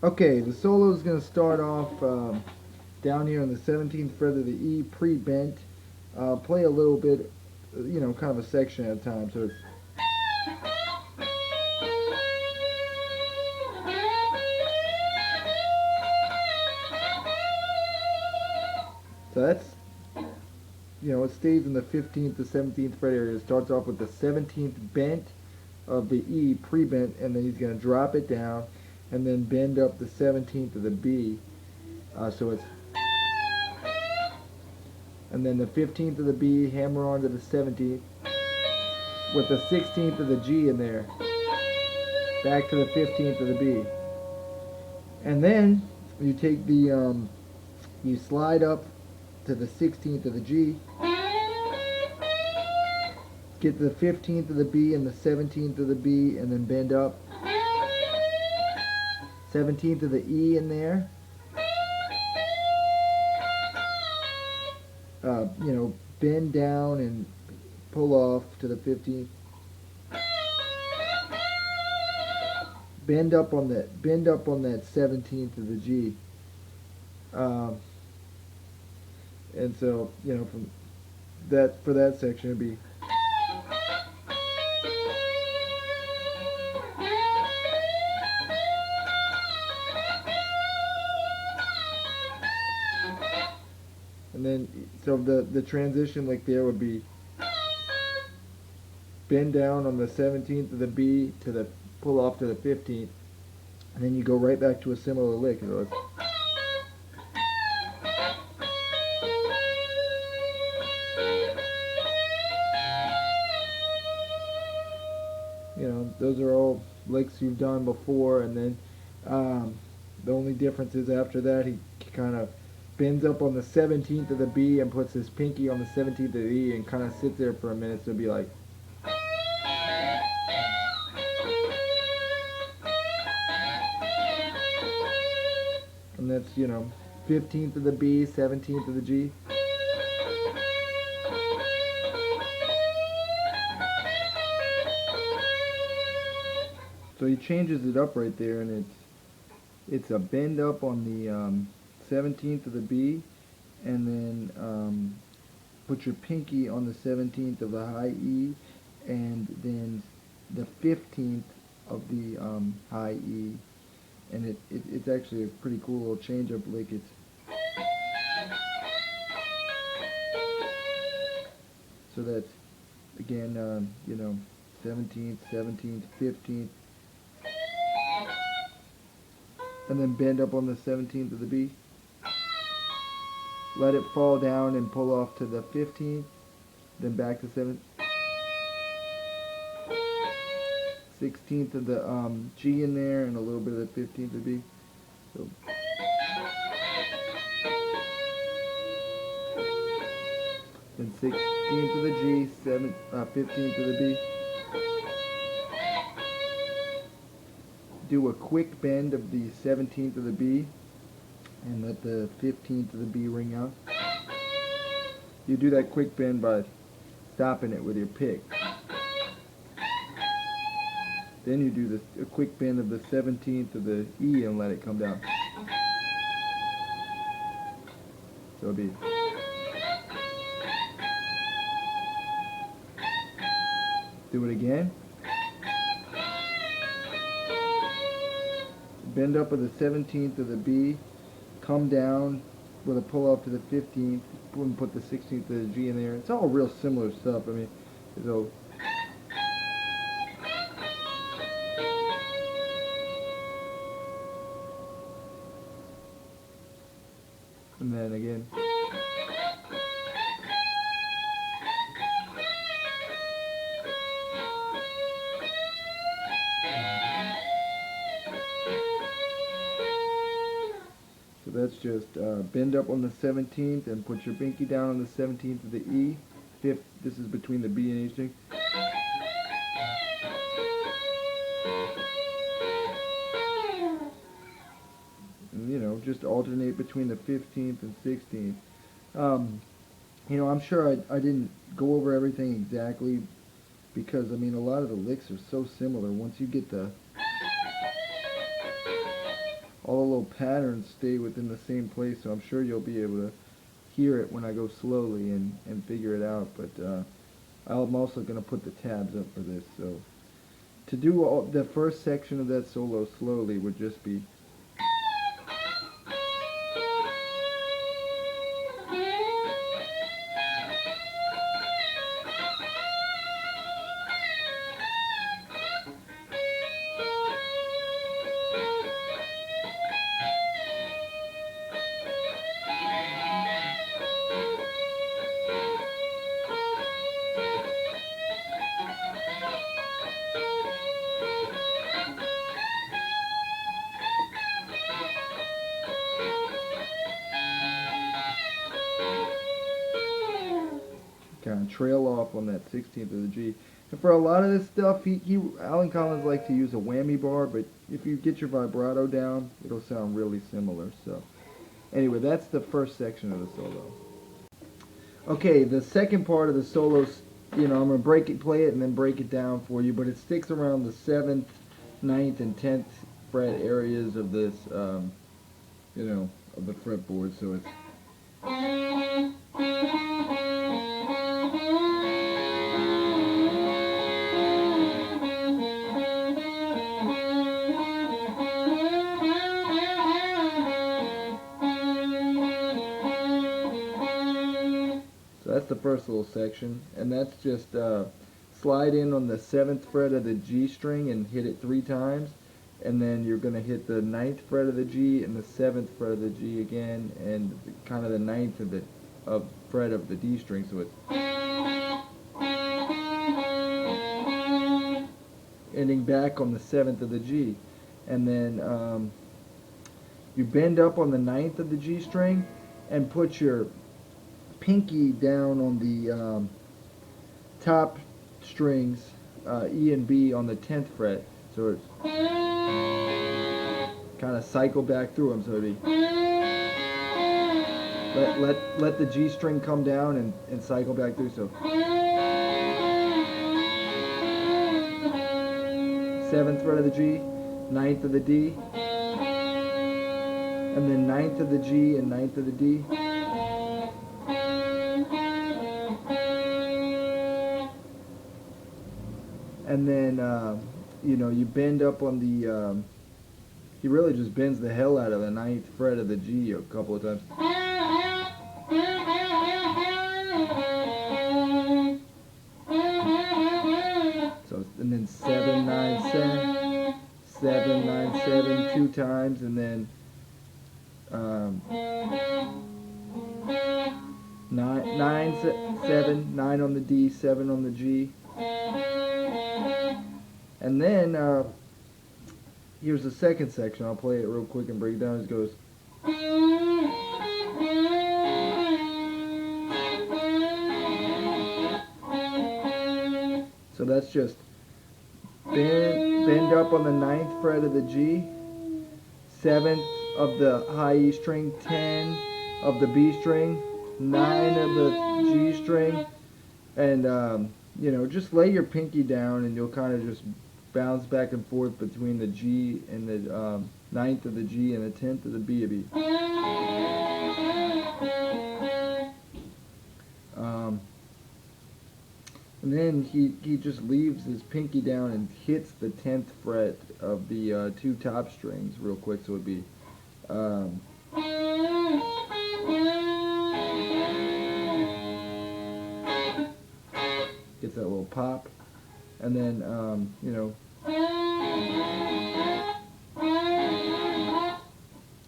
Okay, the solo is going to start off down here on the 17th fret of the E, pre-bent. Play a little bit, kind of a section at a time. So that's, it stays in the 15th to 17th fret area. It starts off with the 17th bent of the E, pre-bent, and then he's going to drop it down and then bend up the 17th of the B. So it's, and then the 15th of the B, hammer onto the 17th with the 16th of the G in there, back to the 15th of the B. And then you take the, you slide up to the 16th of the G, get the 15th of the B and the 17th of the B, and then bend up. 17th of the E in there. Bend down and pull off to the 15th. Bend up on that 17th of the G. And so, from that, for that section it'd be and then, so the transition like there would be bend down on the 17th of the B to the pull off to the 15th, and then you go right back to a similar lick. Those are all licks you've done before, and then the only difference is after that he kind of bends up on the 17th of the B and puts his pinky on the 17th of the E and kind of sits there for a minute, so it'll be like, and that's 15th of the B, 17th of the G. So he changes it up right there, and it's a bend up on the 17th of the B, and then put your pinky on the 17th of the high E, and then the 15th of the high E, and it's actually a pretty cool little change up lick. It's so that's again 17th, 17th, 15th, and then bend up on the 17th of the B. Let it fall down and pull off to the 15th, then back to 7th. 16th of the G in there, and a little bit of the 15th of the B. So then 16th of the G, 15th of the B. Do a quick bend of the 17th of the B, and let the 15th of the B ring out. You do that quick bend by stopping it with your pick. Then you do a quick bend of the 17th of the E and let it come down. So it'll be do it again. Bend up with the 17th of the B, come down with a pull off to the 15th, and put the 16th of the G in there. It's all real similar stuff. I mean, so and then again. So that's just bend up on the 17th and put your pinky down on the 17th of the E. This is between the B and A string. And just alternate between the 15th and 16th. I'm sure I didn't go over everything exactly, because I mean a lot of the licks are so similar. Once you get all the little patterns stay within the same place, so I'm sure you'll be able to hear it when I go slowly and figure it out. But I'm also going to put the tabs up for this. So to do the first section of that solo slowly would just be kind of trail off on that 16th of the G. And for a lot of this stuff, Alan Collins likes to use a whammy bar, but if you get your vibrato down, it'll sound really similar. So anyway, that's the first section of the solo. Okay, the second part of the solo, I'm going to play it and then break it down for you, but it sticks around the 7th, 9th, and 10th fret areas of this, of the fretboard, so it's that's the first little section, and that's just slide in on the 7th fret of the G string and hit it 3 times, and then you're going to hit the 9th fret of the G and the 7th fret of the G again, and kind of the 9th of the fret of the D string, so it's ending back on the 7th of the G, and then you bend up on the 9th of the G string and put your pinky down on the top strings, E and B, on the 10th fret, so it's kind of cycle back through them, so it'd be let the G string come down and cycle back through, so 7th fret of the G, 9th of the D, and then 9th of the G and 9th of the D. And then, you bend up on the, he really just bends the hell out of the 9th fret of the G a couple of times. So, and then 7, 9, 7, 7, 9, 7, 2 times, and then 9, 7, 9 on the D, 7 on the G. And then, here's the second section. I'll play it real quick and break it down. It goes. So that's just bend up on the 9th fret of the G, 7th of the high E string, 10 of the B string, 9 of the G string, and just lay your pinky down and you'll kind of just bounce back and forth between the G and the 9th of the G and the 10th of the B. And then he just leaves his pinky down and hits the 10th fret of the 2 top strings real quick, so it'd be gets that little pop, and then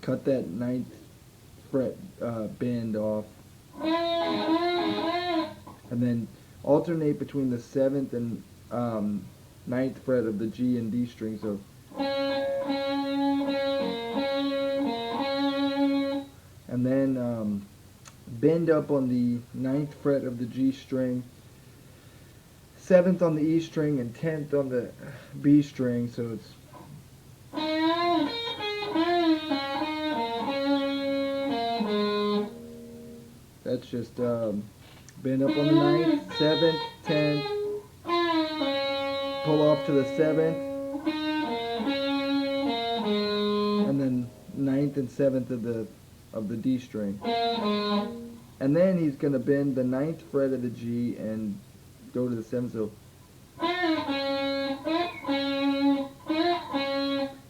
cut that 9th fret bend off, and then alternate between the 7th and 9th fret of the G and D string, so and then bend up on the 9th fret of the G string, 7th on the E string, and 10th on the B string, so it's that's just bend up on the 9th, 7th, 10th, pull off to the 7th, and then ninth and seventh of the D string. And then he's going to bend the ninth fret of the G and go to the seventh. So,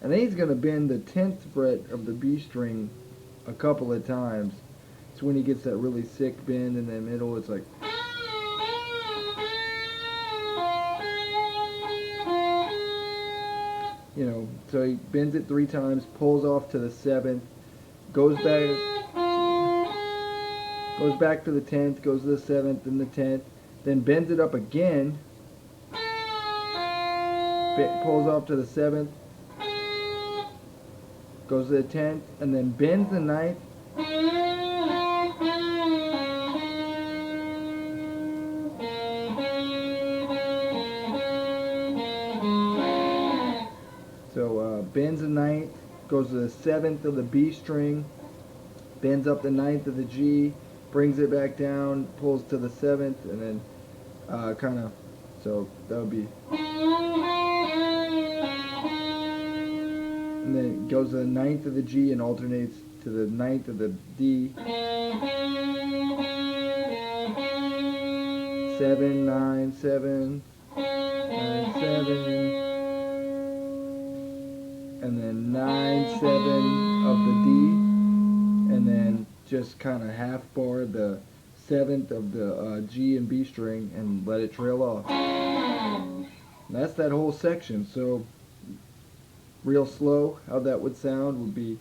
and then he's going to bend the 10th fret of the B string a couple of times. It's when he gets that really sick bend in the middle. It's like, you know, so he bends it 3 times, pulls off to the 7th, goes back to the 10th, goes to the 7th and the 10th, then bends it up again, pulls off to the 7th, goes to the 10th, and then bends the 9th, so bends the 9th, goes to the 7th of the B string, bends up the 9th of the G, brings it back down, pulls to the 7th, and then kind of, so that would be, and then it goes to the 9th of the G and alternates to the 9th of the D, 7, 9, 7, 9, 7, and then 9, 7 of the D, and then just kind of half bar the 7th of the G and B string and let it trail off. And that's that whole section. So real slow, how that would sound would be,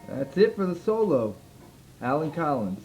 that's it for the solo. Alan Collins.